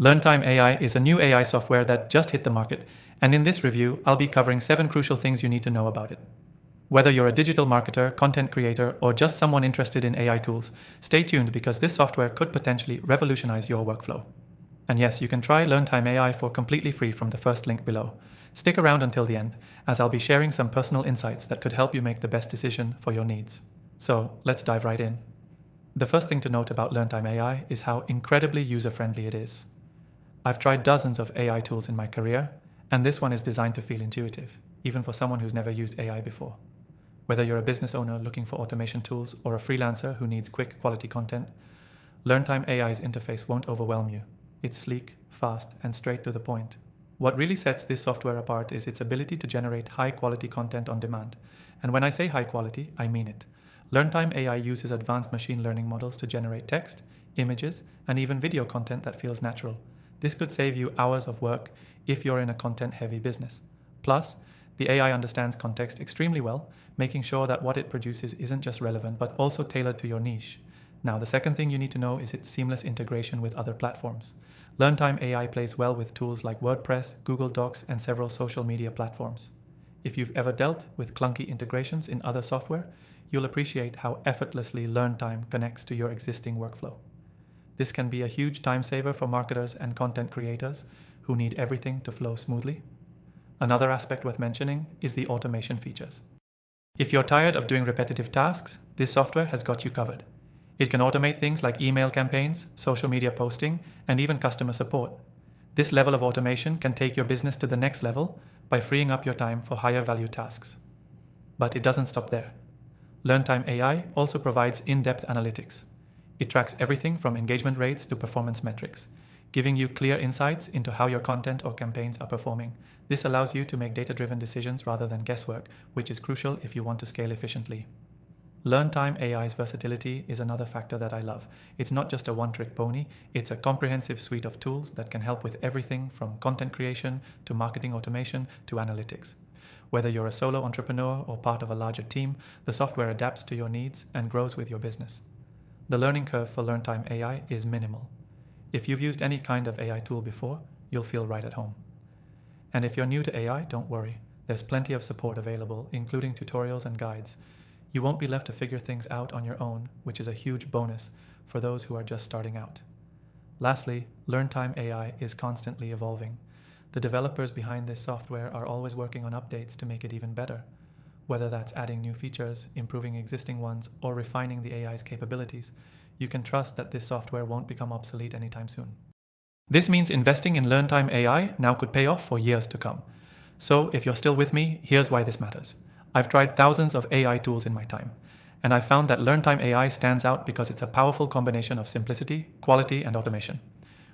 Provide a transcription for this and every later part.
Learntime AI is a new AI software that just hit the market, and in this review, I'll be covering 7 crucial things you need to know about it. Whether you're a digital marketer, content creator, or just someone interested in AI tools, stay tuned because this software could potentially revolutionize your workflow. And yes, you can try Learntime AI for completely free from the first link below. Stick around until the end, as I'll be sharing some personal insights that could help you make the best decision for your needs. So let's dive right in. The first thing to note about Learntime AI is how incredibly user-friendly it is. I've tried dozens of AI tools in my career, and this one is designed to feel intuitive, even for someone who's never used AI before. Whether you're a business owner looking for automation tools or a freelancer who needs quick quality content, Learntime AI's interface won't overwhelm you. It's sleek, fast, and straight to the point. What really sets this software apart is its ability to generate high-quality content on demand. And when I say high quality, I mean it. Learntime AI uses advanced machine learning models to generate text, images, and even video content that feels natural. This could save you hours of work if you're in a content-heavy business. Plus, the AI understands context extremely well, making sure that what it produces isn't just relevant, but also tailored to your niche. Now, the second thing you need to know is its seamless integration with other platforms. Learntime AI plays well with tools like WordPress, Google Docs, and several social media platforms. If you've ever dealt with clunky integrations in other software, you'll appreciate how effortlessly Learntime connects to your existing workflow. This can be a huge time saver for marketers and content creators who need everything to flow smoothly. Another aspect worth mentioning is the automation features. If you're tired of doing repetitive tasks, this software has got you covered. It can automate things like email campaigns, social media posting, and even customer support. This level of automation can take your business to the next level by freeing up your time for higher value tasks. But it doesn't stop there. Learntime AI also provides in-depth analytics. It tracks everything from engagement rates to performance metrics, giving you clear insights into how your content or campaigns are performing. This allows you to make data-driven decisions rather than guesswork, which is crucial if you want to scale efficiently. Learntime AI's versatility is another factor that I love. It's not just a one-trick pony, it's a comprehensive suite of tools that can help with everything from content creation to marketing automation to analytics. Whether you're a solo entrepreneur or part of a larger team, the software adapts to your needs and grows with your business. The learning curve for Learntime AI is minimal. If you've used any kind of AI tool before, you'll feel right at home. And if you're new to AI, don't worry. There's plenty of support available, including tutorials and guides. You won't be left to figure things out on your own, which is a huge bonus for those who are just starting out. Lastly, Learntime AI is constantly evolving. The developers behind this software are always working on updates to make it even better. Whether that's adding new features, improving existing ones, or refining the AI's capabilities, you can trust that this software won't become obsolete anytime soon. This means investing in Learntime AI now could pay off for years to come. So if you're still with me, here's why this matters. I've tried thousands of AI tools in my time, and I've found that Learntime AI stands out because it's a powerful combination of simplicity, quality, and automation.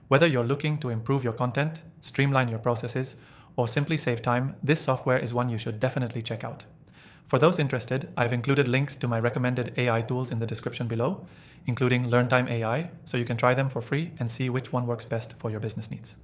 Whether you're looking to improve your content, streamline your processes, or simply save time, this software is one you should definitely check out. For those interested, I've included links to my recommended AI tools in the description below, including Learntime AI, so you can try them for free and see which one works best for your business needs.